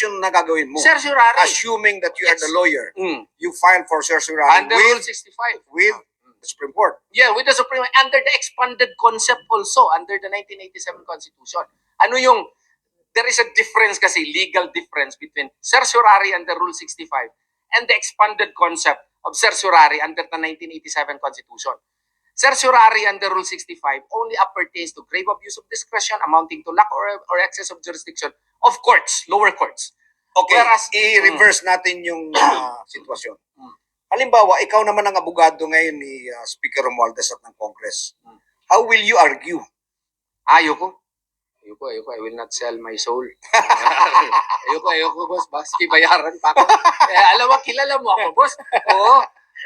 na gagawin mo? Certiorari. Assuming that you are the lawyer, Mm. you file for certiorari Under Rule 65. with the Supreme Court. Yeah, with the Supreme under the expanded concept also, under the 1987 Constitution. Ano yung, there is a difference kasi, legal difference between certiorari under Rule 65 and the expanded concept of certiorari under the 1987 Constitution. Certiorari under Rule 65 only appertains to grave abuse of discretion amounting to lack or excess of jurisdiction of courts, lower courts. Okay, Whereas, i-reverse natin yung sitwasyon. Halimbawa, ikaw naman ang abogado ngayon ni Speaker Romualdez at ng Congress. How will you argue? Ayoko. I will not sell my soul. ayoko, boss. Baski bayaran pa ako. Alam mo, kilala mo ako, boss. Oo.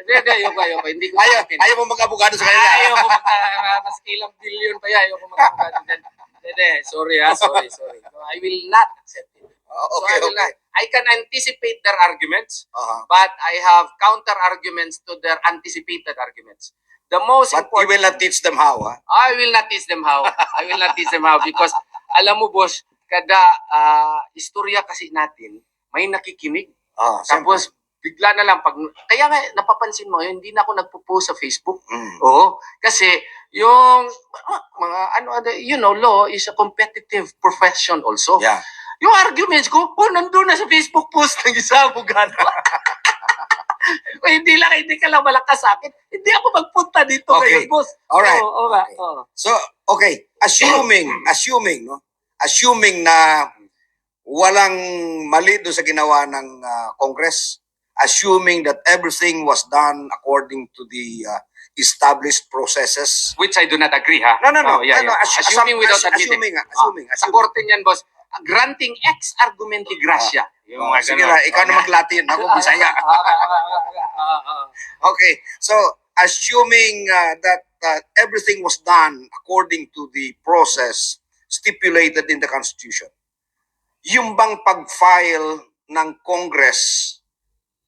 Ayoko. Hindi ko Ayaw mo mag-abogado sa kanila. Ayoko maski ilang billion pa yan. Ayoko mag-abogado dyan. Sorry. No, I will not accept it. Okay. I can anticipate their arguments, but I have counter-arguments to their anticipated arguments. The most But important... you will not teach them how, I will not teach them how. Because, alam mo, boss, kada istorya kasi natin, may nakikinig. Tapos, bigla na lang, kaya nga, napapansin mo, hindi na ako nagpo-post sa Facebook. Oo. Kasi, yung, law is a competitive profession also. Yeah. Yung arguments ko, nandun na sa Facebook post ng isa abogado. Kung hindi ka lang malakas sa akin, hindi ako magpunta dito ngayon, boss. Alright. Okay. So, okay, assuming na walang mali doon sa ginawa ng Congress, assuming that everything was done according to the established processes. Which I do not agree, ha? No. Assuming without admitting. Sa korte niyan, boss, granting ex argumenti gratia. Sige na, ikaw na mag-Latin, ako Bisaya. Okay, so assuming that everything was done according to the process stipulated in the Constitution, yung bang pag-file ng Congress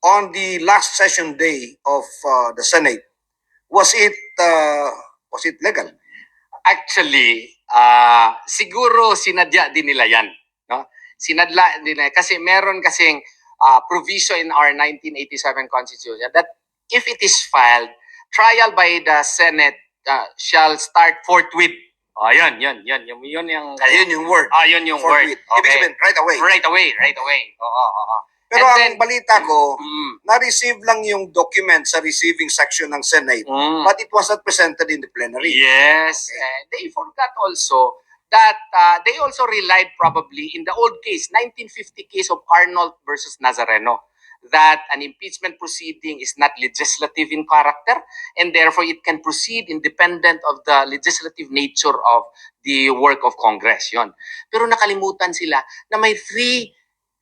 on the last session day of the Senate, was it legal? Actually, siguro sinadya din nila yan. No? Sinadla din nila. Kasi meron kasing provision in our 1987 Constitution that if it is filed, trial by the Senate shall start forthwith. Yun yung word. Yun yung forthwith. word. Ibig sabihin, right away. Right away. Oo. Pero ang balita ko, na-receive lang yung document sa receiving section ng Senate, but it was not presented in the plenary. Yes. Okay. They forgot also that they also relied probably in the old case, 1950 case of Arnold versus Nazareno, that an impeachment proceeding is not legislative in character and therefore it can proceed independent of the legislative nature of the work of Congress. Yun. Pero nakalimutan sila na may 3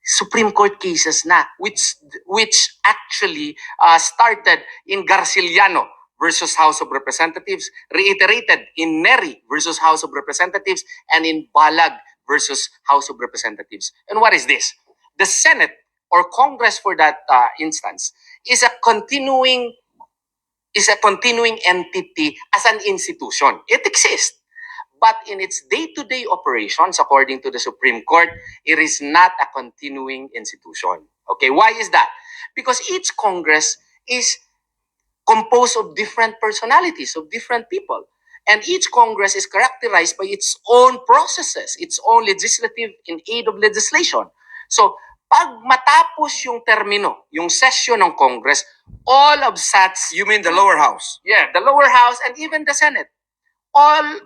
Supreme Court cases na which actually started in Garciliano versus House of Representatives, reiterated in Neri versus House of Representatives, and in Balag versus House of Representatives. And what is this? The Senate or Congress for that instance is a continuing entity as an institution. It exists. But in its day-to-day operations, according to the Supreme Court, it is not a continuing institution. Okay, why is that? Because each Congress is composed of different personalities, of different people. And each Congress is characterized by its own processes, its own legislative in aid of legislation. So, pag matapos yung termino, yung session ng Congress, all of such... You mean the lower house? Yeah, the lower house and even the Senate. All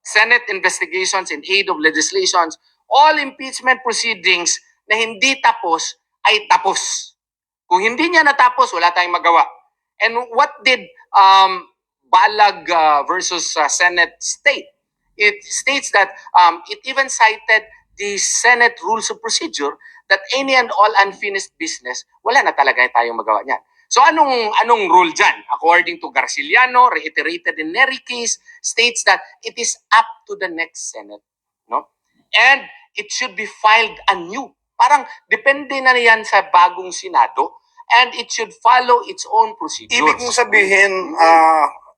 Senate investigations in aid of legislations, all impeachment proceedings na hindi tapos ay tapos. Kung hindi niya natapos, wala tayong magawa. And what did Balag versus Senate state? It states that it even cited the Senate Rules of Procedure that any and all unfinished business, wala na talaga tayong magawa niyan. So anong rule dyan? According to Garciliano, reiterated in Neri case, states that it is up to the next Senate. No? And it should be filed anew. Parang depende na yan sa bagong Senado and it should follow its own procedures. Ibig mong sabihin,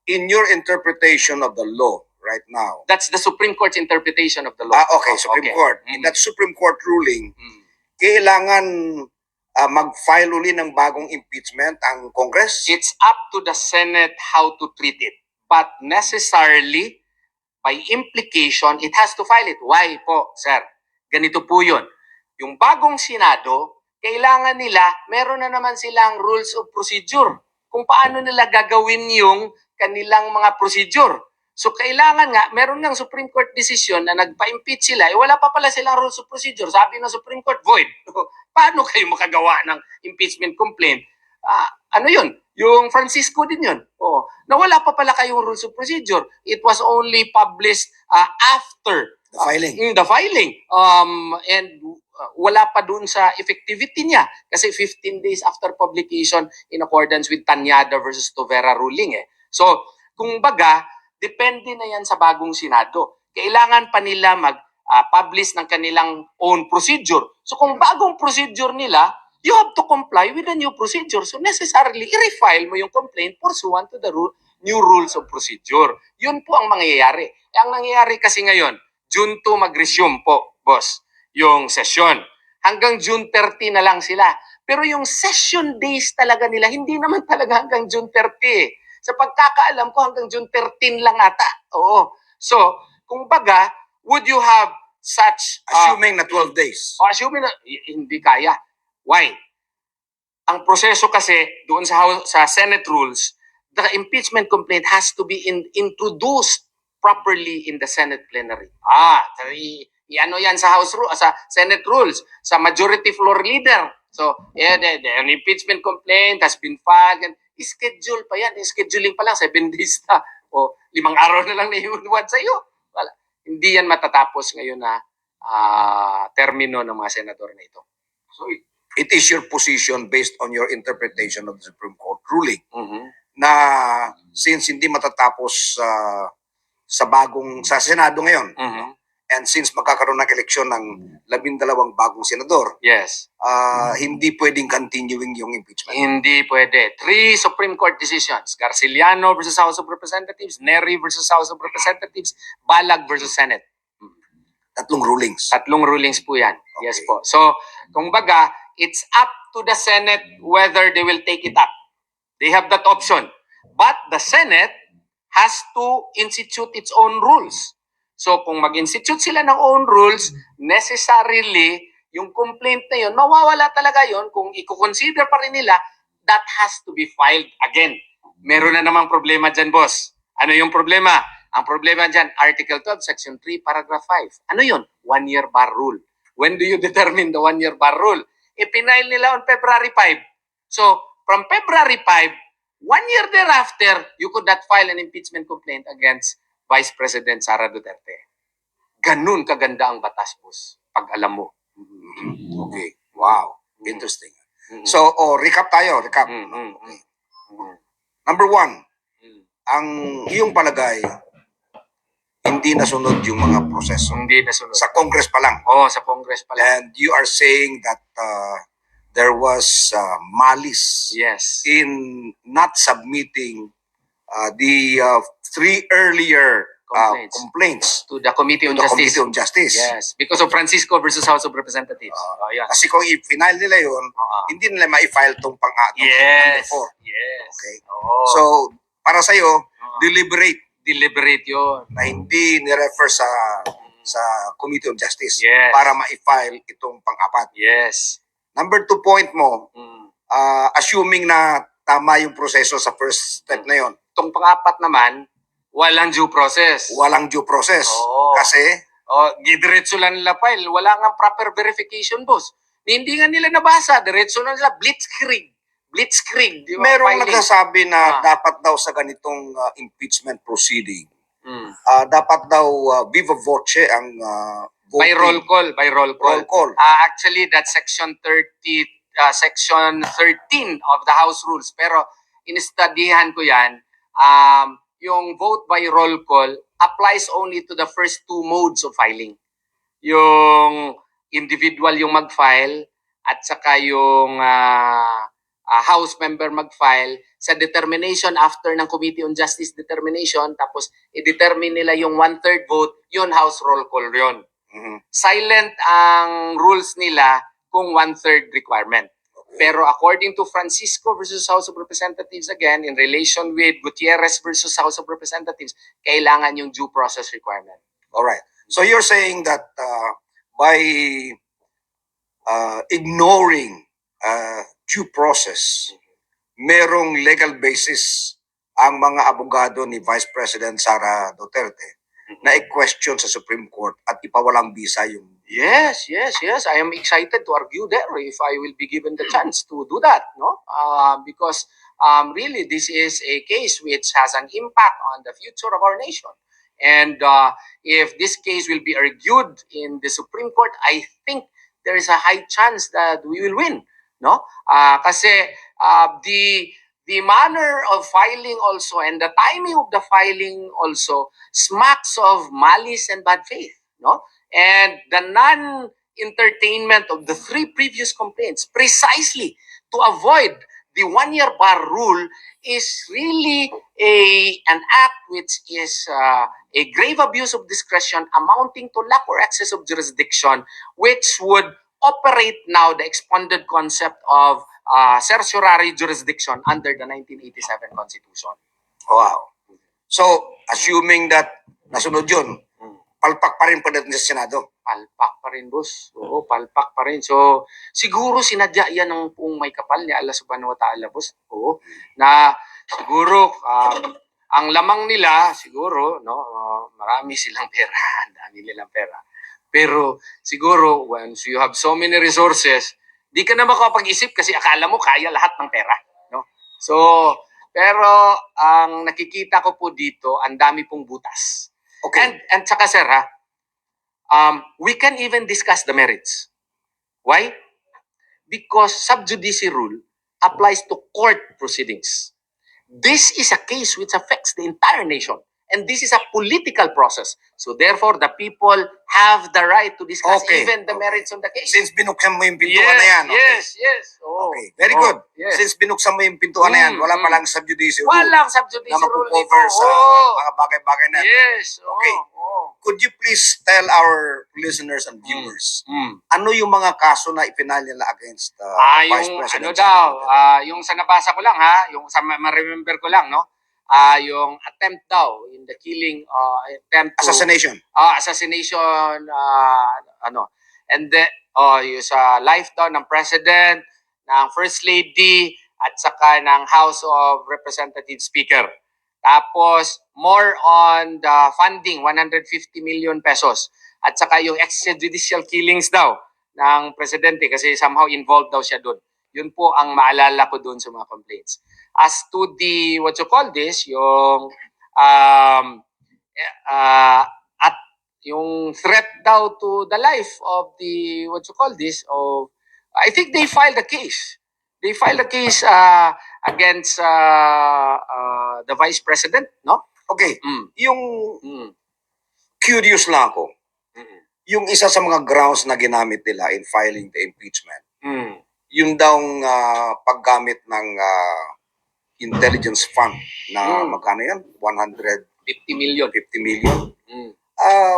in your interpretation of the law right now. That's the Supreme Court's interpretation of the law. Okay, Supreme Court. In that Supreme Court ruling, kailangan mag-file uli ng bagong impeachment ang Congress? It's up to the Senate how to treat it. But necessarily, by implication, it has to file it. Why po, sir? Ganito po yun. Yung bagong Senado, kailangan nila, meron na naman silang rules of procedure kung paano nila gagawin yung kanilang mga procedure. So kailangan nga, meron ng Supreme Court decision na nagpa-impeach sila, wala pa pala silang rules of procedure. Sabi ng Supreme Court, void. Paano kayo makagawa ng impeachment complaint? Ano yun? Yung Francisco din yun. Oh, nawala pa pala kayong rules of procedure. It was only published after The filing. The filing. And wala pa dun sa effectivity niya. Kasi 15 days after publication in accordance with Tanyada versus Tovera ruling. So, kung baga, depende na yan sa bagong Senado. Kailangan pa nila mag-publish ng kanilang own procedure. So, kung bagong procedure nila, you have to comply with the new procedure. So necessarily, i-refile mo yung complaint pursuant to the new rules of procedure. Yun po ang mangyayari. Ang nangyayari kasi ngayon, June 2 mag-resume po, boss, yung session. Hanggang June 30 na lang sila. Pero yung session days talaga nila, hindi naman talaga hanggang June 30. Sa pagkakaalam ko, hanggang June 13 lang ata. Oo. So, kung baga, would you have such... Assuming na 12 days. Assuming na, hindi kaya. Why? Ang proseso kasi doon sa Senate rules, the impeachment complaint has to be introduced properly in the Senate plenary. Ano yan sa sa Senate rules, sa majority floor leader. So, an impeachment complaint has been filed. And schedule pa yan. Scheduling pa lang, 7 days na. O 5 araw na lang na iunuwan sa iyo. Wala. Hindi yan matatapos ngayon na termino ng mga senador na ito. So, it is your position based on your interpretation of the Supreme Court ruling na since hindi matatapos sa Senado ngayon and since magkakaroon ng eleksyon ng 12 bagong senador, yes, hindi pwedeng continuing yung impeachment. Hindi pwede. 3 Supreme Court decisions. Garciliano versus House of Representatives, Neri versus House of Representatives, Balag versus Senate. 3 rulings. 3 rulings po yan. Okay. Yes po. So, kung baga, it's up to the Senate whether they will take it up. They have that option. But the Senate has to institute its own rules. So, kung mag-institute sila ng own rules, necessarily, yung complaint na yun, mawawala talaga yun. Kung i-consider pa rin nila, that has to be filed again. Meron na namang problema dyan, boss. Ano yung problema? Ang problema dyan, Article 12, Section 3, Paragraph 5. Ano yun? 1-year bar rule. When do you determine the 1-year bar rule? Ipinail nila on February 5. So, from February 5, 1 year thereafter, you could not file an impeachment complaint against Vice President Sara Duterte. Ganun kaganda ang batas, boss. Pag alam mo. Okay. Wow. Interesting. So, recap tayo. Recap. Okay. Number 1, ang iyong palagay, hindi nasunod yung mga proseso. Hindi nasunod. Sa Congress pa lang. Sa Congress pa lang. And you are saying that there was malice Yes. in not submitting the 3 earlier complaints To the Committee on to the Justice. Committee on Justice. Yes. Because of Francisco versus House of Representatives. Yeah. Kasi kung i-final nila yun, hindi nila ma-file tong number 4. Yes. Okay. So, So, para sa'yo, deliberate yun. na hindi ni-refer sa Committee on Justice Yes. para ma-file itong pang-4. Yes. Number 2 point mo, Mm. assuming na tama yung proseso sa first step na yon, Itong pang-4 naman, walang due process. walang due process. Oo. Kasi, Diretso lang nila file. Wala nga proper verification, boss. Hindi nga nila nabasa. Diretso lang nila. Blitzkrieg. Di ba? merong Filing. nagsasabi na Ah. dapat daw sa ganitong impeachment proceeding, Mm. dapat daw viva voce ang By voting. roll call. Roll call. Actually, that's section 13 of the House Rules. Pero, in-studyhan ko yan, yung vote by roll call applies only to the first 2 modes of filing. Yung individual yung mag-file at saka yung House member mag-file sa determination after ng Committee on Justice determination, tapos i-determine nila yung 1/3 vote, yun House roll call yun. Mhm. Silent ang rules nila kung one-third requirement. Pero according to Francisco versus House of Representatives again, in relation with Gutierrez versus House of Representatives, kailangan yung due process requirement. All right. So you're saying that by ignoring due process, merong legal basis ang mga abogado ni Vice President Sara Duterte na i-question sa Supreme Court at ipawalang bisa yung... Yes. I am excited to argue there if I will be given the chance to do that, no? Because really, this is a case which has an impact on the future of our nation. And if this case will be argued in the Supreme Court, I think there is a high chance that we will win, no? Kasi the manner of filing also and the timing of the filing also smacks of malice and bad faith, no? And the non-entertainment of the 3 previous complaints precisely to avoid the 1-year bar rule is really an act which is a grave abuse of discretion amounting to lack or excess of jurisdiction, which would operate now the expanded concept of certiorari jurisdiction under the 1987 Constitution. Wow. So, assuming that nasunod yun, palpak pa rin pagdating sa Senado. Palpak pa rin, boss. Oo, palpak pa rin. So, siguro sinadya yan ng pong may kapal ni Allah subhanahu wa ta'ala, boss. Oo. Na siguro, ang lamang nila, siguro, no, marami silang pera. Dami nilang pera. Pero, siguro, once you have so many resources, di ka na makapag-isip kasi akala mo kaya lahat ng pera. No? So, pero, ang nakikita ko po dito, ang dami pong butas. Okay. And saka sir we can even discuss the merits. Why? Because sub judice rule applies to court proceedings. This is a case which affects the entire nation. And this is a political process. So therefore, the people have the right to discuss even the merits of the case. Since binuksan mo yung pintuan na yan. Yes. Oh. Okay, very good. Yes. Since binuksan mo yung pintuan na yan, wala palang sub judice rule Walang sub judice na rule makukover dito. sa mga bagay-bagay na yan. Yes. Okay. Oh. Could you please tell our listeners and viewers, ano yung mga kaso na ipinal nila against Vice yung President? ano daw, yung sa nabasa ko lang yung sa ma-remember ko lang, no? Yung attempt daw in the killing, attempt to, Assassination. Assassination, and then, yung sa life daw ng President, ng First Lady, at saka ng House of Representatives Speaker. Tapos, more on the funding, 150 million pesos. At saka yung extrajudicial killings daw ng Presidente kasi somehow involved daw siya doon. Yun po ang maalala ko doon sa mga complaints. As to the, what you call this, yung, at yung threat daw to the life of the, what you call this, of, I think they filed a case. They filed a case against the Vice President, no? Okay, yung curious lang ako. Yung isa sa mga grounds na ginamit nila in filing the impeachment, yung daw paggamit ng intelligence fund na magkano yan? 50 million. 50 million.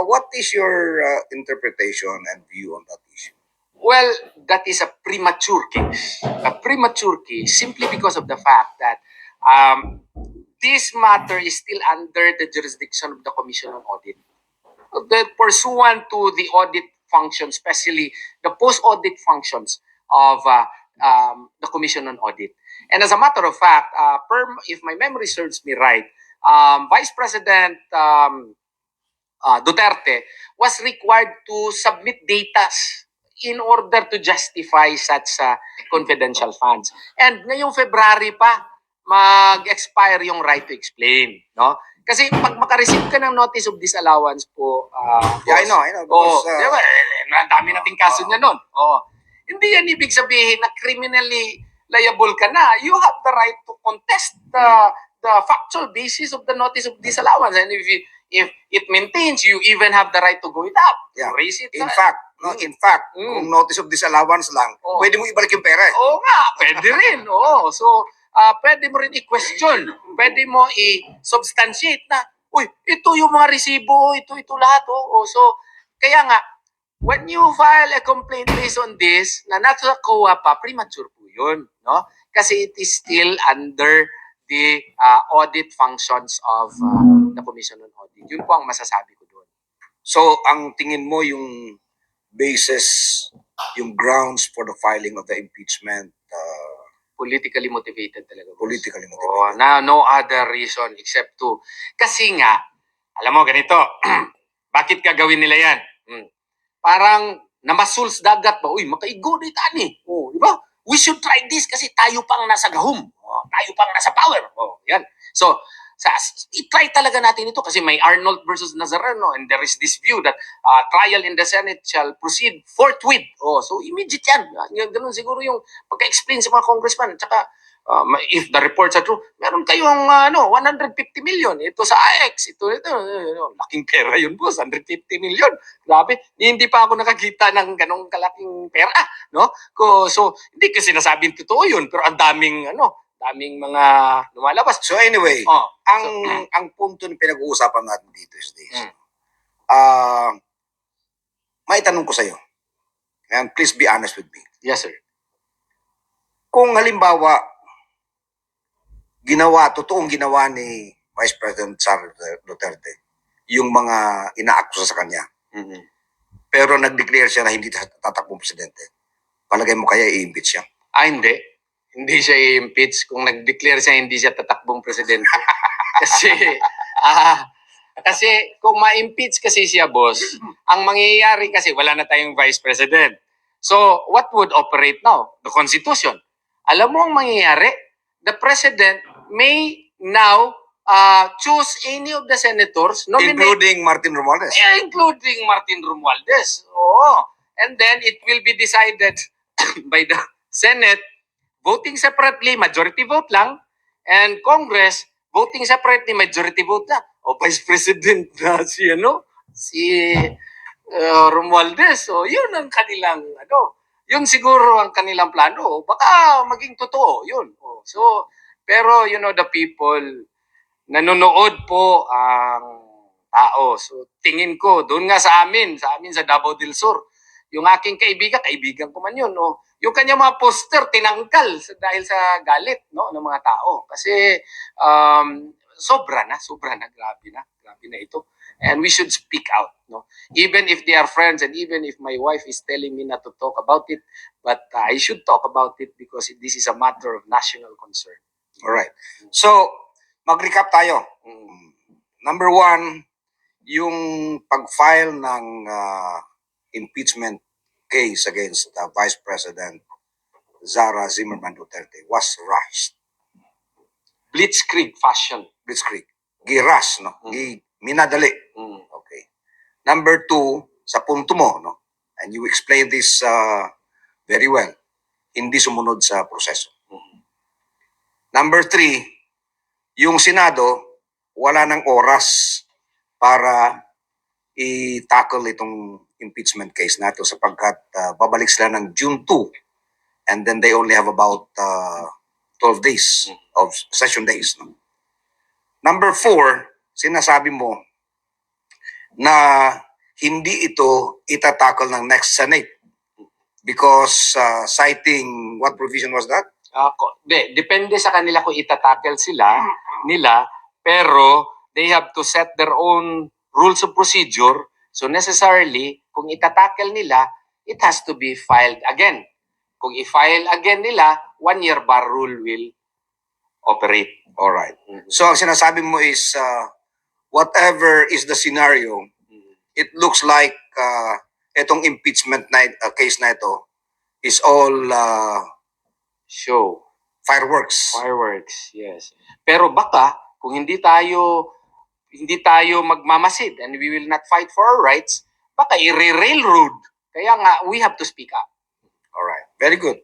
What is your interpretation and view on that issue? Well, that is a premature case. A premature case simply because of the fact that this matter is still under the jurisdiction of the Commission on Audit. The pursuant to the audit function, especially the post-audit functions of the Commission on Audit. And as a matter of fact, if my memory serves me right, Vice President Duterte was required to submit data in order to justify such confidential funds. And ngayong February pa, mag-expire yung right to explain, no? Kasi pag makareceive ka ng notice of disallowance po, yeah, I know. Because, diba, ang dami nating kaso niya nun. Hindi yan ibig sabihin na criminally liable ka na. You have the right to contest the factual basis of the notice of disallowance. And if it maintains, you even have the right to go it up. Yeah. Raise it. In fact, kung notice of disallowance lang, pwede mo ibalik yung pera. Oo nga, pwede rin. So, pwede mo rin i-question. Pwede mo i-substantiate na, uy, ito yung mga resibo, ito lahat. So, kaya nga, when you file a complaint based on this, na nasa COA pa, premature po yun, no? Kasi it is still under the audit functions of the Commission on Audit. Yun po ang masasabi ko doon. So, ang tingin mo yung basis, yung grounds for the filing of the impeachment, Politically motivated talaga. boss. politically Oh, motivated? na no other reason except to. Kasi nga, alam mo ganito, bakit gagawin nila yan? Parang namasuls dagat ba? Uy, makaigo na itani. Oh, di ba? We should try this kasi tayo pang nasa gahum. Oh, tayo pang nasa power. Oh, yan. So, i-try talaga natin ito kasi may Arnold versus Nazareno and there is this view that trial in the Senate shall proceed forthwith. Oh, so immediate yan. Ganun siguro yung pagka-explain sa mga congressman. Tsaka, if the reports are true, meron kayong 150 million. Ito sa AX. Ito. Laking pera yun, boss. 150 million. Grabe. Hindi pa ako nakakita ng ganong kalaking pera. No? So, hindi kasi sinasabing totoo yun. Pero ang daming mga lumalabas. So anyway, ang punto na pinag-uusapan natin dito is this. May tanong ko sa'yo. And please be honest with me. Yes, sir. Kung halimbawa, totoong ginawa ni Vice President Sara Duterte yung mga inaakusa sa kanya, pero nag-declare siya na hindi tatakbong presidente, palagay mo kaya i-impeach siya? Hindi. Hindi siya i-impeach kung nag-declare siya hindi siya tatakbong presidente. kasi kung ma-impeach kasi siya, boss, ang mangyayari kasi wala na tayong vice president. So, what would operate now? The Constitution. Alam mo ang mangyayari? The president may now choose any of the senators, Including Martin Romualdez. including Martin Romualdez. Oo. And then it will be decided by the Senate voting separately, majority vote lang, and Congress voting separately, majority vote lang. O Vice President na si Romualdez. So yun ang kanilang yun siguro ang kanilang plano. Baka maging totoo yun. So pero the people nanonood po ang tao. So tingin ko doon nga sa amin sa Davao del Sur, yung aking kaibigan ko man yun, yung kanya mga poster tinanggal dahil sa galit ng mga tao. Kasi sobra na, grabe na ito. And we should speak out, even if they are friends and even if my wife is telling me not to talk about it, but I should talk about it because this is a matter of national concern. Alright. So, mag-recap tayo. Number one, yung pag-file ng impeachment case against Vice President Sara Zimmerman Duterte was rushed. Blitzkrieg fashion. Blitzkrieg. Giras, no? Minadali. Okay. Number two, sa punto mo, no? And you explained this very well. Hindi sumunod sa proseso. Number three, yung Senado, wala ng oras para i-tackle itong impeachment case nato sapagkat babalik sila ng June 2 and then they only have about 12 days of session days. No? Number 4, sinasabi mo na hindi ito itatakol ng next Senate because citing, what provision was that? Depende sa kanila kung itatackle nila, pero they have to set their own rules of procedure. So necessarily, kung itatackle nila, it has to be filed again. Kung i-file again nila, 1-year bar rule will operate. Alright. So ang sinasabi mo is whatever is the scenario, it looks like itong impeachment case na ito is all Show. fireworks. Fireworks, yes. Pero baka kung hindi tayo magmamasid and we will not fight for our rights, baka i-railroad. Kaya nga, we have to speak up. Alright. Very good.